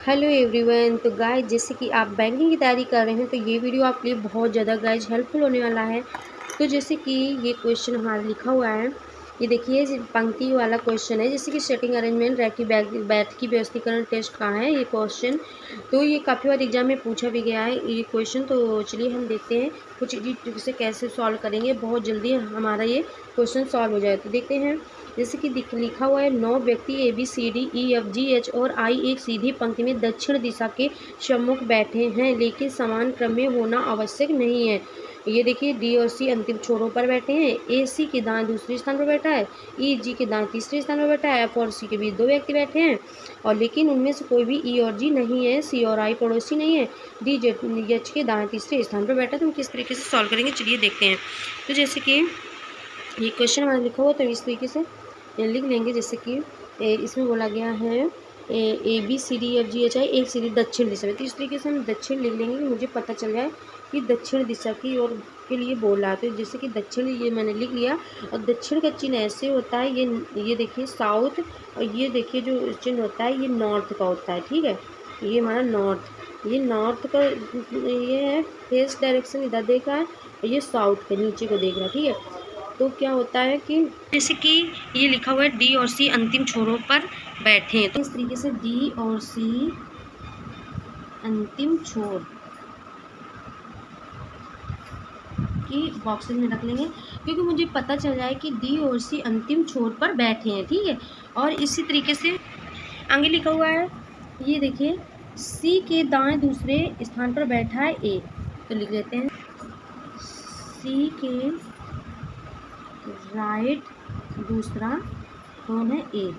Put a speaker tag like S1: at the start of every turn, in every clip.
S1: Hello everyone. तो guys जैसे कि आप बैंकिंग की तैयारी कर रहे हैं तो ये वीडियो आपके लिए बहुत ज़्यादा गाइज हेल्पफुल होने वाला है। तो जैसे कि ये क्वेश्चन हमारा लिखा हुआ है, ये देखिए पंक्ति वाला क्वेश्चन है। जैसे कि सेटिंग अरेंजमेंट रैखिक बैठ की व्यवस्थीकरण टेस्ट कहाँ है ये क्वेश्चन। तो ये काफ़ी बार एग्जाम में पूछा भी गया है ये क्वेश्चन। तो चलिए हम देखते हैं कुछ इजी ट्रिक से कैसे सॉल्व करेंगे, बहुत जल्दी हमारा ये क्वेश्चन सॉल्व हो जाए। तो देखते हैं जैसे कि लिखा हुआ है 9 व्यक्ति ABCDEFGH और I एक सीधी पंक्ति में दक्षिण दिशा के सम्मुख बैठे हैं, लेकिन समान क्रम में होना आवश्यक नहीं है। ये देखिए D और C अंतिम छोरों पर बैठे हैं। AC के दाएं दूसरे स्थान पर बैठा है, EG के दाएं तीसरे स्थान पर बैठा है, F और C के बीच 2 व्यक्ति बैठे हैं और लेकिन उनमें से कोई भी E और G नहीं है, C और I पड़ोसी नहीं है, D H के दाएं तीसरे स्थान पर बैठा है। तो हम किस तरीके से सॉल्व करेंगे चलिए देखते हैं। तो जैसे कि ये क्वेश्चन हमारा लिखा हुआ तो इस तरीके से लिख लेंगे। जैसे कि इसमें बोला गया है ABCDEFGHI एक सीधी दक्षिण दिशा में, तो इस तरीके से हम दक्षिण लिख लेंगे कि मुझे पता चल जाए कि दक्षिण दिशा की ओर के लिए बोल रहा है। तो जैसे कि दक्षिण ये मैंने लिख लिया और दक्षिण का चिन्ह ऐसे होता है, ये देखिए साउथ और ये देखिए जो चिन्ह होता है ये नॉर्थ का होता है। ठीक है, ये हमारा नॉर्थ, ये नॉर्थ का ये है, फेस डायरेक्शन इधर देख रहा है और ये साउथ के नीचे को देख रहा है। ठीक है, तो क्या होता है कि जैसे कि ये लिखा हुआ है D और C अंतिम छोरों पर बैठे हैं, तो इस तरीके से D और C अंतिम छोर की बॉक्सेस में रख लेंगे, क्योंकि मुझे पता चल जाए कि D और C अंतिम छोर पर बैठे हैं। ठीक है, और इसी तरीके से आगे लिखा हुआ है, ये देखिए C के दाएं दूसरे स्थान पर बैठा है A, तो लिख लेते हैं C के राइट दूसरा कौन है A।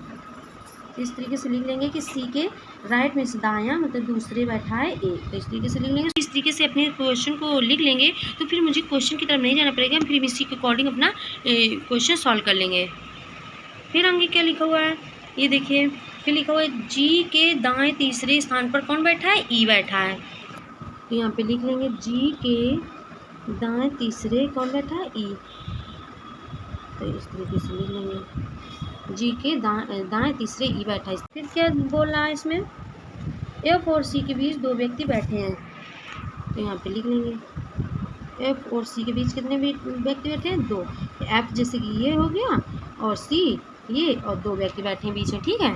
S1: इस तरीके से लिख लेंगे कि C के राइट में से दायां मतलब दूसरे बैठा है A, तो इस तरीके से लिख लेंगे। इस तरीके से अपने क्वेश्चन को लिख लेंगे तो फिर मुझे क्वेश्चन की तरफ नहीं जाना पड़ेगा, फिर इसी के अकॉर्डिंग अपना क्वेश्चन सॉल्व कर लेंगे। फिर आगे क्या लिखा हुआ है, ये देखिए फिर लिखा हुआ है G के दाएं तीसरे स्थान पर कौन बैठा है, E बैठा है। तो यहाँ पे लिख लेंगे G के दाएं तीसरे कौन बैठा है, E। तो इस तरीके से लिख लेंगे G के दाएं तीसरे E बैठा है। फिर क्या बोल रहा है इसमें, F और C के बीच 2 व्यक्ति बैठे हैं, तो यहाँ पे लिख लेंगे F और C के बीच कितने व्यक्ति बैठे हैं, 2। F जैसे कि ये हो गया और C ये और 2 व्यक्ति बैठे हैं बीच में। ठीक है,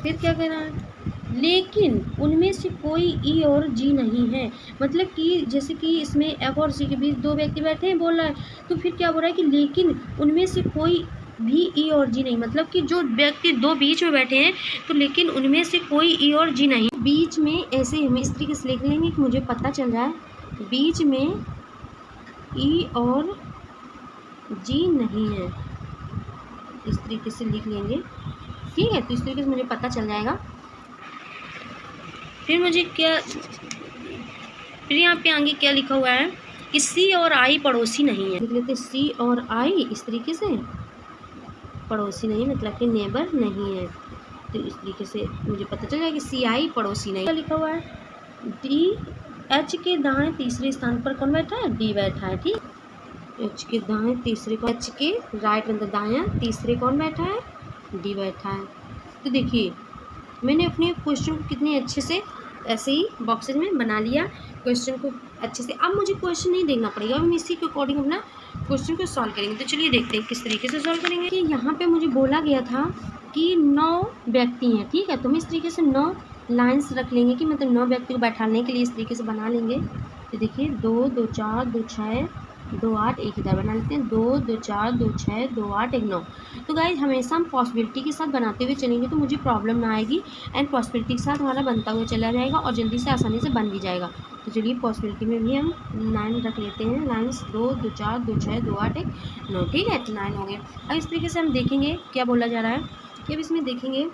S1: फिर क्या कह रहा है, लेकिन उनमें से कोई E और G नहीं है, मतलब कि जैसे कि इसमें F और C के बीच 2 व्यक्ति बैठे हैं बोल रहा है, तो फिर क्या बोल रहा है कि लेकिन उनमें से कोई भी E और G नहीं, मतलब कि जो व्यक्ति 2 बीच में बैठे हैं तो लेकिन उनमें से कोई E और G नहीं। बीच में ऐसे हम इस तरीके से लिख लेंगे कि मुझे पता चल रहा है बीच में E और G नहीं है, इस तरीके से लिख लेंगे। ठीक है, तो इस तरीके से मुझे पता चल जाएगा। फिर मुझे क्या, फिर यहाँ पे आगे क्या लिखा हुआ है कि C और I पड़ोसी नहीं है, लिख लेते C और I इस तरीके से, पड़ोसी नहीं मतलब कि नेबर नहीं है, तो इस तरीके से मुझे पता चल जाएगा कि CI पड़ोसी नहीं। क्या लिखा हुआ है, H के दाएं तीसरे स्थान पर कौन बैठा है, D बैठा है। ठीक, H के दाएं तीसरे को, H के राइट मतलब दायां तीसरे कौन बैठा है, D बैठा है। तो देखिए मैंने अपने क्वेश्चन को कितने अच्छे से ऐसे ही बॉक्सेस में बना लिया क्वेश्चन को अच्छे से। अब मुझे क्वेश्चन नहीं देखना पड़ेगा, हम इसी के अकॉर्डिंग अपना क्वेश्चन को सॉल्व करेंगे। तो चलिए देखते हैं किस तरीके से सॉल्व करेंगे। कि यहाँ पे मुझे बोला गया था कि 9 व्यक्ति हैं। ठीक है, तो हम इस तरीके से 9 लाइन्स रख लेंगे कि मतलब 9 व्यक्ति को बैठाने के लिए इस तरीके से बना लेंगे। तो देखिए 2 2 4 2 6 2 8 एक इधर बना लेते हैं, 2 2 4 2 6 2 8 1 9। तो गाइज हमेशा हम पॉसिबिलिटी के साथ बनाते हुए चलेंगे तो मुझे प्रॉब्लम ना आएगी, एंड पॉसिबिलिटी के साथ हमारा बनता हुआ चला जाएगा और जल्दी से आसानी से बन भी जाएगा। तो चलिए पॉसिबिलिटी में भी हम 9 रख लेते हैं लाइन्स, 2 2 4 2 6 2 8 1 9। ठीक है, 9 हो गए। अब इस तरीके से हम देखेंगे क्या बोला जा रहा है कि अब इसमें देखेंगे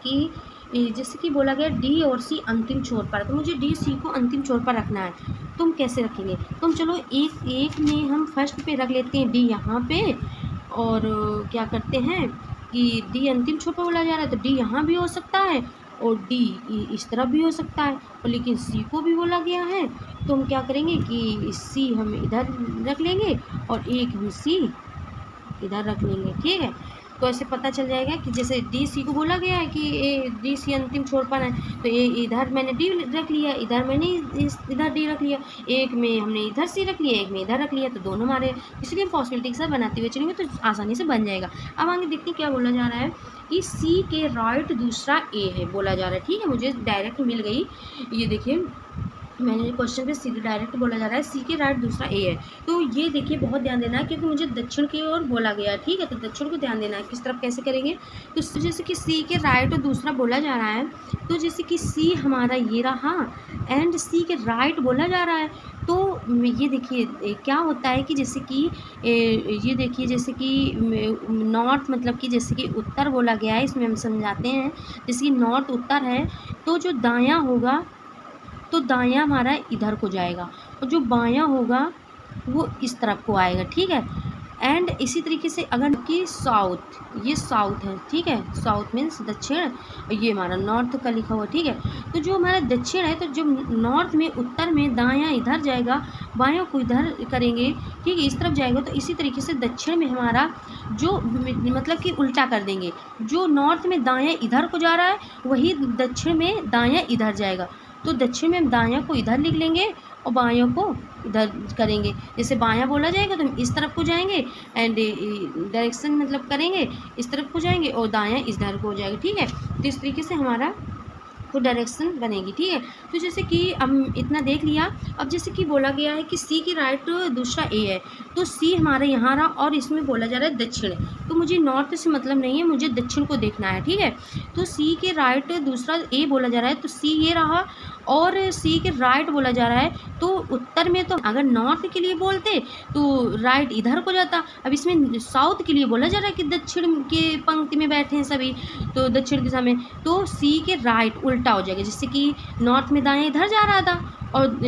S1: कि जैसे कि बोला गया D और C अंतिम छोर पर, तो मुझे D C को अंतिम छोर पर रखना है, तो हम कैसे रखेंगे, तो हम चलो एक में हम फर्स्ट पे रख लेते हैं D यहाँ पे, और क्या करते हैं कि D अंतिम छोर पर बोला जा रहा है तो D यहाँ भी हो सकता है और D इस तरफ भी हो सकता है, और लेकिन C को भी बोला गया है, तो हम क्या करेंगे कि C हम इधर रख लेंगे और एक हम C इधर रख लेंगे। ठीक है, तो ऐसे पता चल जाएगा कि जैसे डी सी को बोला गया है कि ए डी सी अंतिम छोर पर है, तो ये इधर मैंने डी रख लिया, इधर मैंने इधर डी रख लिया, एक में हमने इधर सी रख लिया, एक में इधर रख लिया, तो दोनों हमारे, इसलिए हम पॉसिबिलिटी के साथ बनाते हुए चलेंगे तो आसानी से बन जाएगा। अब आगे देखते हैं क्या बोला जा रहा है कि सी के राइट दूसरा ए है बोला जा रहा है। ठीक है, मुझे डायरेक्ट मिल गई, ये देखिए मैंने क्वेश्चन पे सीधे डायरेक्ट बोला जा रहा है सी के राइट दूसरा ए है। तो ये देखिए बहुत ध्यान देना है क्योंकि मुझे दक्षिण की ओर बोला गया है। ठीक है, तो दक्षिण को ध्यान देना है, किस तरफ कैसे करेंगे। तो जैसे कि सी के राइट दूसरा बोला जा रहा है, तो जैसे कि सी हमारा ये रहा एंड सी के राइट बोला जा रहा है, तो ये देखिए क्या होता है कि जैसे कि ये देखिए जैसे कि नॉर्थ मतलब कि जैसे कि उत्तर बोला गया है, इसमें हम समझाते हैं। जैसे कि नॉर्थ उत्तर है, तो जो दायां होगा तो दायां हमारा इधर को जाएगा और जो बायां होगा वो इस तरफ को आएगा। ठीक है, एंड इसी तरीके से अगर कि साउथ, ये साउथ है, ठीक है, साउथ मीन्स दक्षिण, ये हमारा नॉर्थ का लिखा हुआ। ठीक है, तो जो हमारा दक्षिण है, तो जो नॉर्थ में उत्तर में दायां इधर जाएगा, बायां को इधर करेंगे। ठीक है, इस तरफ जाएगा, तो इसी तरीके से दक्षिण में हमारा जो मतलब कि उल्टा कर देंगे, जो नॉर्थ में दायां इधर को जा रहा है वही दक्षिण में दायां इधर जाएगा। तो दक्षिण में हम दायां को इधर लिख लेंगे और बायां को इधर करेंगे। जैसे बायां बोला जाएगा तो हम इस तरफ को जाएंगे एंड डायरेक्शन मतलब करेंगे, इस तरफ को जाएंगे और दायां इस तरफ को हो जाएगा। ठीक है, तो इस तरीके से हमारा तो डायरेक्शन बनेगी। ठीक है, तो जैसे कि हम इतना देख लिया। अब जैसे कि बोला गया है कि सी की राइट दूसरा ए है, तो सी हमारे यहाँ रहा और इसमें बोला जा रहा है दक्षिण, तो मुझे नॉर्थ से मतलब नहीं है, मुझे दक्षिण को देखना है। ठीक है, तो सी के राइट दूसरा ए बोला जा रहा है, तो सी ये रहा और सी के राइट बोला जा रहा है, तो उत्तर में तो अगर नॉर्थ के लिए बोलते तो राइट इधर को जाता। अब इसमें साउथ के लिए बोला जा रहा है कि दक्षिण के पंक्ति में बैठे हैं सभी, तो दक्षिण दिशा में, तो सी के राइट उल्टा हो जाएगा। जैसे कि नॉर्थ में दायां इधर जा रहा था और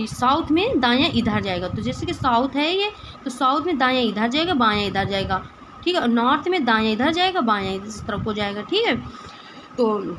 S1: साउथ में दायां इधर जाएगा, तो जैसे कि साउथ है ये, तो साउथ में दायां इधर जाएगा, बायां इधर जाएगा। ठीक है, और नॉर्थ में दायां इधर जाएगा, बायां इस तरफ को जाएगा। ठीक है, तो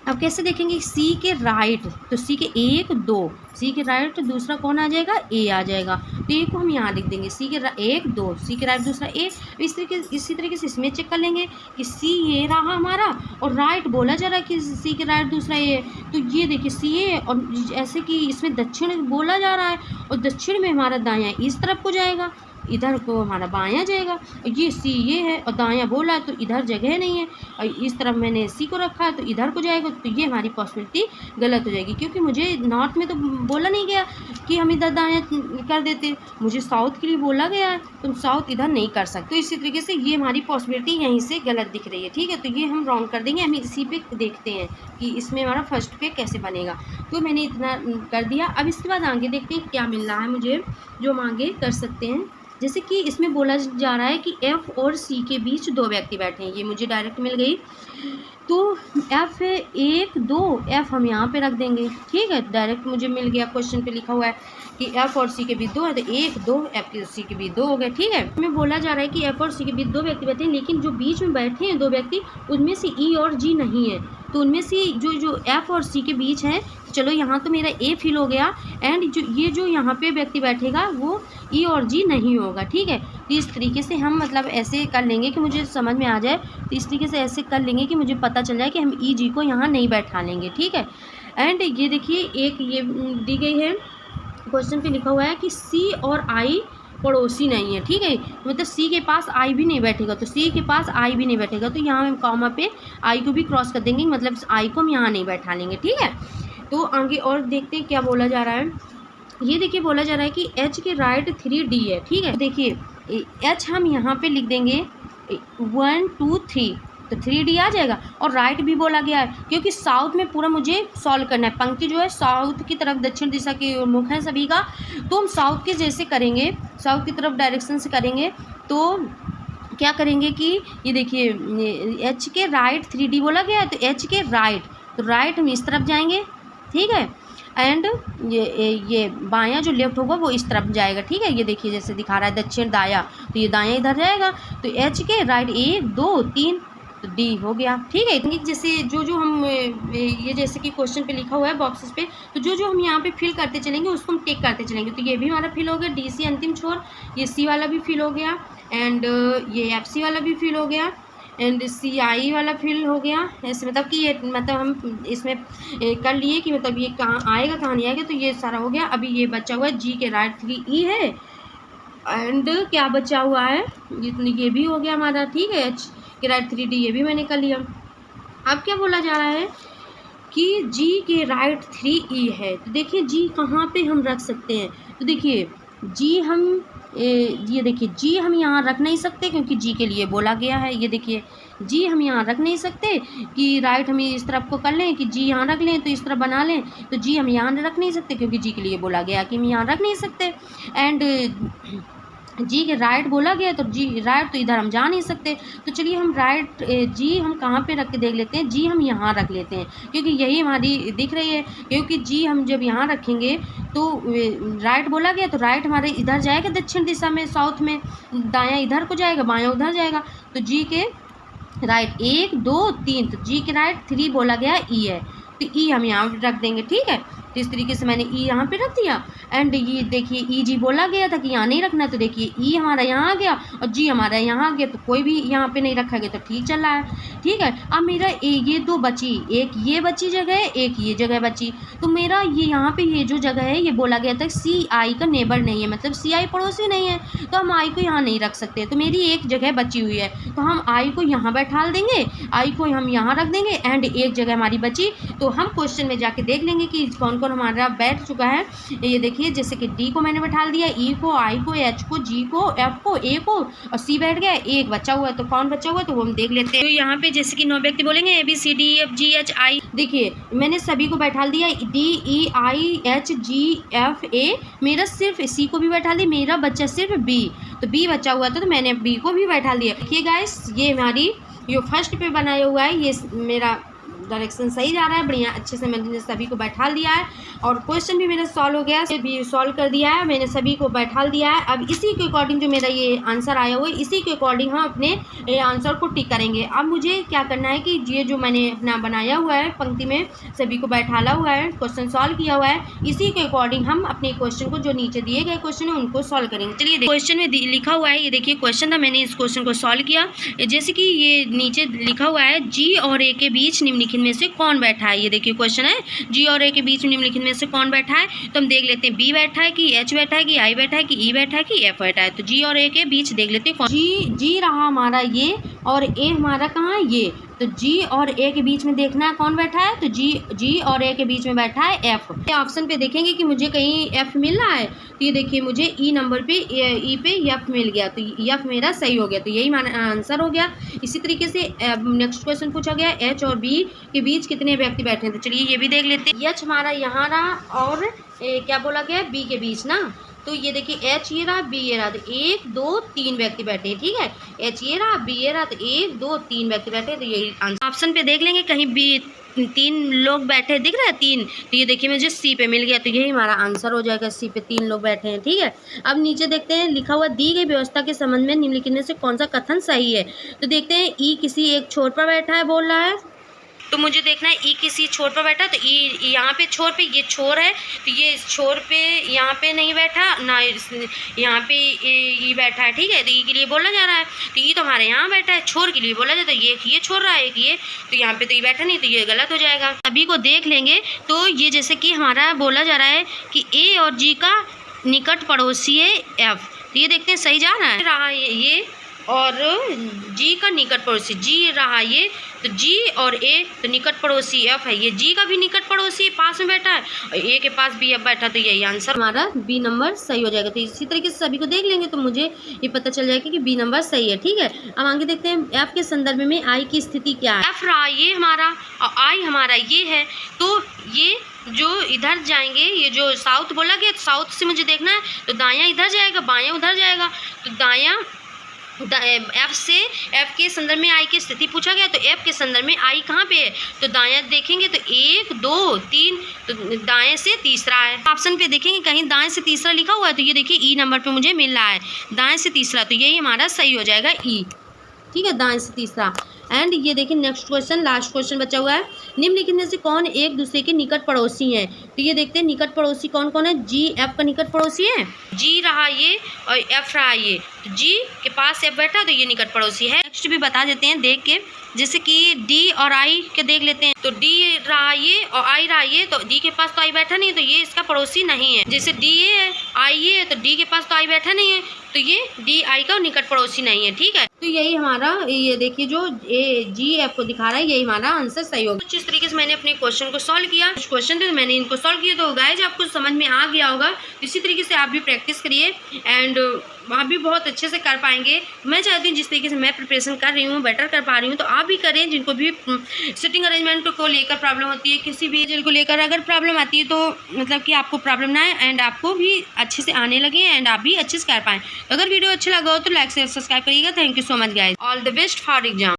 S1: अब कैसे देखेंगे सी के राइट, तो सी के एक दो, सी के राइट दूसरा कौन आ जाएगा, ए आ जाएगा, तो ए को हम यहाँ लिख देंगे, सी के एक दो, सी के राइट दूसरा ए। इसी तरीके से इसमें चेक कर लेंगे कि सी ये रहा हमारा और राइट बोला जा रहा है कि सी के राइट दूसरा ए, तो ये देखिए सी ए, और ऐसे कि इसमें दक्षिण बोला जा रहा है और दक्षिण में हमारा दायां इस तरफ को जाएगा, इधर को हमारा बायां जाएगा। ये सी ये है और दायां बोला है तो इधर जगह नहीं है, और इस तरफ मैंने सी को रखा है तो इधर को जाएगा, तो ये हमारी पॉसिबिलिटी गलत हो जाएगी क्योंकि मुझे नॉर्थ में तो बोला नहीं गया कि हम इधर दायां कर देते, मुझे साउथ के लिए बोला गया है, तो हम साउथ इधर नहीं कर सकते। तो इसी तरीके से ये हमारी पॉसिबिलिटी यहीं से गलत दिख रही है। ठीक है, तो ये हम रॉन्ग कर देंगे। हम इसी पे देखते हैं कि इसमें हमारा फर्स्ट पे कैसे बनेगा, तो मैंने इतना कर दिया। अब इसके बाद आगे देखते हैं क्या मिल रहा है मुझे, जो हम आगे कर सकते हैं। जैसे कि इसमें बोला जा रहा है कि एफ और सी के बीच दो व्यक्ति बैठे हैं, ये मुझे डायरेक्ट मिल गई, तो एफ एक दो, एफ हम यहाँ पे रख देंगे। ठीक है, डायरेक्ट मुझे मिल गया, क्वेश्चन पे लिखा हुआ है कि एफ और सी के बीच दो है, तो एक दो, एफ के सी के बीच दो हो गए। ठीक है, इसमें बोला जा रहा है कि एफ और सी के बीच दो व्यक्ति बैठे हैं, लेकिन जो बीच में बैठे हैं दो व्यक्ति उनमें से ई और जी नहीं है, तो उनमें से जो एफ और सी के बीच है, चलो यहाँ तो मेरा ए फिल हो गया एंड जो यहाँ पे व्यक्ति बैठेगा वो ई और जी नहीं होगा। ठीक है, तो इस तरीके से हम मतलब ऐसे कर लेंगे कि मुझे समझ में आ जाए, तो इस तरीके से ऐसे कर लेंगे कि मुझे पता चल जाए कि हम ई जी को यहाँ नहीं बैठा लेंगे। ठीक है, एंड ये देखिए एक ये दी गई है, क्वेश्चन पे लिखा हुआ है कि सी और आई पड़ोसी नहीं है। ठीक है, मतलब सी के पास आई भी नहीं बैठेगा, तो सी के पास आई भी नहीं बैठेगा, तो यहाँ हम कॉमा पे आई को भी क्रॉस कर देंगे, मतलब आई को हम यहाँ नहीं बैठा लेंगे। ठीक है, तो आगे और देखते हैं क्या बोला जा रहा है। ये देखिए बोला जा रहा है कि एच के राइट 3D है। ठीक है, देखिए एच हम यहाँ पे लिख देंगे 1 2 3, तो 3D आ जाएगा, और राइट भी बोला गया है क्योंकि साउथ में पूरा मुझे सॉल्व करना है। पंक्ति जो है साउथ की तरफ दक्षिण दिशा के मुख है सभी का, तो हम साउथ के जैसे करेंगे, साउथ की तरफ डायरेक्शन से करेंगे, तो क्या करेंगे कि ये देखिए एच के राइट 3D बोला गया है, तो एच के राइट, तो राइट हम इस तरफ जाएंगे। ठीक है, एंड ये बायां जो लेफ्ट होगा वो इस तरफ जाएगा। ठीक है, ये देखिए जैसे दिखा रहा है दक्षिण दाया, तो ये दायां इधर जाएगा, तो एच के राइट 1 2 3, तो डी हो गया। ठीक है, जैसे जो हम ये जैसे कि क्वेश्चन पे लिखा हुआ है बॉक्सेस पे, तो जो हम यहाँ पे फिल करते चलेंगे उसको हम टिक करते चलेंगे, तो ये भी हमारा फिल हो गया, डी सी अंतिम छोर, ये सी वाला भी फिल हो गया एंड ये एफ सी वाला भी फिल हो गया एंड सी आई वाला फिल हो गया ऐसे, मतलब कि ये मतलब हम इसमें कर लिए कि मतलब ये कहाँ आएगा कहाँ नहीं आएगा, तो ये सारा हो गया। अभी ये बचा हुआ है जी के राइट 3 ई है, एंड क्या बचा हुआ है ये भी हो गया हमारा, ठीक है। एच के राइट 3 डी ये भी मैंने कर लिया। अब क्या बोला जा रहा है कि जी के राइट 3 ई है, तो देखिए जी कहाँ पे हम रख सकते हैं, तो देखिए जी हम ये देखिए जी हम यहाँ रख नहीं सकते क्योंकि जी के लिए बोला गया है। ये देखिए जी हम यहाँ रख नहीं सकते कि राइट हम इस तरफ को कर लें कि जी यहाँ रख लें तो इस तरफ बना लें, तो जी हम यहाँ रख नहीं सकते क्योंकि जी के लिए बोला गया कि हम यहाँ रख नहीं सकते। एंड जी के राइट बोला गया तो जी राइट तो इधर हम जा नहीं सकते, तो चलिए हम राइट जी हम कहाँ पे रख के देख लेते हैं। जी हम यहाँ रख लेते हैं क्योंकि यही हमारी दिख रही है, क्योंकि जी हम जब यहाँ रखेंगे तो राइट बोला गया तो राइट हमारे इधर जाएगा दक्षिण दिशा में, साउथ में, दायां इधर को जाएगा बायां उधर जाएगा, तो जी के राइट 1 2 3, तो जी के राइट 3 बोला गया ई है, तो ई हम यहाँ रख देंगे, ठीक है। तो इस तरीके से मैंने ई यहाँ पे रख दिया। एंड ये देखिए ई जी बोला गया था कि यहाँ नहीं रखना, तो देखिए ई हमारा यहाँ आ गया और जी हमारा यहाँ आ गया, तो कोई भी यहाँ पे नहीं रखा गया तो ठीक चल रहा है, ठीक है। अब मेरा ये दो बची, एक ये बची जगह है एक ये जगह बची, तो मेरा ये यहाँ पे ये जो जगह है ये बोला गया था सी आई का नेबर नहीं है, मतलब सी आई पड़ोसी नहीं है, तो हम आई को यहाँ नहीं रख सकते, तो मेरी एक जगह बची हुई है, तो हम आई को यहाँ बैठा देंगे, आई को हम यहाँ रख देंगे, एंड एक जगह हमारी बची, तो हम क्वेश्चन में जाके देख लेंगे कि कौन कौन हमारा बैठ चुका है। ये देखिए जैसे कि डी को मैंने बैठा दिया, ई को, आई को, एच को, जी को, एफ को, ए को और सी बैठ गया, एक बचा हुआ है, तो कौन बचा हुआ है तो वो हम देख लेते हैं। तो यहाँ पे जैसे कि 9 व्यक्ति बोलेंगे A B C D F G H I, देखिए मैंने सभी को बैठा दिया, D E I H G F A, मेरा सिर्फ सी को भी बैठा दिया, मेरा बच्चा सिर्फ बी, तो बी बचा हुआ था तो मैंने बी को भी बैठा दिया। देखिए गाइस ये हमारी जो फर्स्ट पे बनाया हुआ है ये मेरा डायरेक्शन सही जा रहा है, बढ़िया अच्छे से मैंने सभी को बैठा दिया है और क्वेश्चन भी मेरा सॉल्व हो गया है, भी सॉल्व कर दिया है, मैंने सभी को बैठा दिया है। अब इसी के अकॉर्डिंग जो मेरा ये आंसर आया हुआ है इसी के अकॉर्डिंग हम अपने आंसर को टिक करेंगे। अब मुझे क्या करना है कि ये जो मैंने अपना बनाया हुआ है पंक्ति में सभी को बैठाला हुआ है, क्वेश्चन सॉल्व किया हुआ है, इसी के अकॉर्डिंग हम अपने क्वेश्चन को जो नीचे दिए गए क्वेश्चन है उनको सॉल्व करेंगे। चलिए क्वेश्चन में लिखा हुआ है, ये देखिए क्वेश्चन था, मैंने इस क्वेश्चन को सॉल्व किया। जैसे कि ये नीचे लिखा हुआ है जी और ए के बीच निम्नलिखित में से कौन बैठा है, ये देखिए क्वेश्चन है जी और ए के बीच निम्नलिखित में से कौन बैठा है, तो हम देख लेते हैं बी बैठा है कि एच बैठा है कि आई बैठा है कि ई बैठा है कि एफ बैठा है, तो जी और ए के बीच देख लेते हैं कौन। जी रहा हमारा ये और ए हमारा कहाँ है ये, तो जी और ए के बीच में देखना है कौन बैठा है, तो जी और ए के बीच में बैठा है एफ। ऑप्शन पे देखेंगे कि मुझे कहीं एफ मिल रहा है, तो ये देखिए मुझे ई नंबर पे ई पे एफ मिल गया, तो एफ मेरा सही हो गया, तो यही हमारा आंसर हो गया। इसी तरीके से नेक्स्ट क्वेश्चन पूछा गया एच और बी के बीच कितने व्यक्ति बैठे हैं, तो चलिए ये भी देख लेते हैं। एच हमारा यहाँ रहा और क्या बोला गया बी के बीच ना, तो ये देखिए एच ये रहा बी ये रहा, तो 1 2 3 व्यक्ति बैठे हैं, ठीक है। एच ये रहा बी ये रहा, तो 1 2 3 व्यक्ति बैठे, तो यही आंसर। ऑप्शन पे देख लेंगे कहीं बी 3 लोग बैठे दिख रहा है 3, तो ये देखिए मुझे सी पे मिल गया, तो यही हमारा आंसर हो जाएगा, सी पे 3 लोग बैठे हैं, ठीक है। अब नीचे देखते हैं लिखा हुआ दी गई व्यवस्था के संबंध में निम्नलिखित में से कौन सा कथन सही है, तो देखते हैं ई किसी एक छोर पर बैठा है बोल रहा है, तो मुझे देखना है ई किसी छोर पर बैठा, तो ई यहाँ पे छोर पे ये छोर है, तो ये छोर पे यहाँ पे नहीं बैठा ना, यहाँ पे ई बैठा है, ठीक है, तो ई के लिए बोला जा रहा है, तो ई तो हमारे यहाँ बैठा है, छोर के लिए बोला जाता है, ये छोड़ रहा है एक ये, तो यहाँ पे तो ये बैठा नहीं, तो ये गलत हो जाएगा। सभी को देख लेंगे, तो ये जैसे कि हमारा बोला जा रहा है कि ए और जी का निकट पड़ोसी है एफ, तो ये देखते हैं सही जा रहा है ये और जी का निकट पड़ोसी जी रहा ये, तो जी और ए तो निकट पड़ोसी एफ है, ये जी का भी निकट पड़ोसी पास में बैठा है और ए के पास भी एफ बैठा, तो यही आंसर हमारा बी नंबर सही हो जाएगा। तो इसी तरीके से सभी को देख लेंगे तो मुझे ये पता चल जाएगा कि बी नंबर सही है, ठीक है। अब आगे देखते हैं एफ के संदर्भ में आई की स्थिति क्या है। एफ रहा ये हमारा और आई हमारा ये है, तो ये जो इधर जाएंगे, ये जो साउथ बोला गया, साउथ से मुझे देखना है, तो दायां इधर जाएगा बायां उधर जाएगा, तो दायां एफ से एफ के संदर्भ में आई की स्थिति पूछा गया, तो एफ के संदर्भ में आई कहाँ पे है, तो दायां देखेंगे तो 1 2 3, तो दाएं से तीसरा है। ऑप्शन पे देखेंगे कहीं दाएं से तीसरा लिखा हुआ है, तो ये देखिए ई नंबर पे मुझे मिल रहा है दाएं से तीसरा, तो यही हमारा सही हो जाएगा ई, ठीक है, दाएं से तीसरा। एंड ये देखिए नेक्स्ट क्वेश्चन, लास्ट क्वेश्चन बचा हुआ है, निम्नलिखित में से कौन एक दूसरे के निकट पड़ोसी हैं। तो ये देखते हैं निकट पड़ोसी कौन कौन है। जी एफ का निकट पड़ोसी है, जी रहा ये और एफ रहा ये, तो जी के पास एफ बैठा तो ये निकट पड़ोसी है। नेक्स्ट भी बता देते हैं देख के, जैसे कि डी और आई के देख लेते हैं, तो डी रहा ये और आई रहा ये, तो डी के पास तो आई बैठा नहीं है तो ये इसका पड़ोसी नहीं है। जैसे डी ये है आई ये है तो डी के पास तो आई बैठा नहीं है तो ये डी आई का निकट पड़ोसी नहीं है, ठीक है। तो यही हमारा, ये देखिए जो ए जी एफ को दिखा रहा है यही हमारा आंसर सही होगा। कुछ इस तरीके से मैंने अपने क्वेश्चन को सॉल्व किया, कुछ क्वेश्चन थे तो मैंने इनको सॉल्व किया, तो गाइस आपको समझ में आ गया होगा। इसी तरीके से आप भी प्रैक्टिस करिए एंड आप भी बहुत अच्छे से कर पाएंगे। मैं चाहती हूँ जिस तरीके से मैं प्रिपरेशन कर रही हूँ बेटर कर पा रही हूँ, तो आप भी करें। जिनको भी सिटिंग अरेंजमेंट को लेकर प्रॉब्लम होती है, किसी भी चीज़ को लेकर अगर प्रॉब्लम आती है तो मतलब कि आपको प्रॉब्लम ना आए एंड आपको भी अच्छे से आने लगे एंड आप भी अच्छे से कर पाएँ। तो अगर वीडियो अच्छा लगा हो तो लाइक शेयर सब्सक्राइब करिएगा। Thank you so much guys, all the best for exam.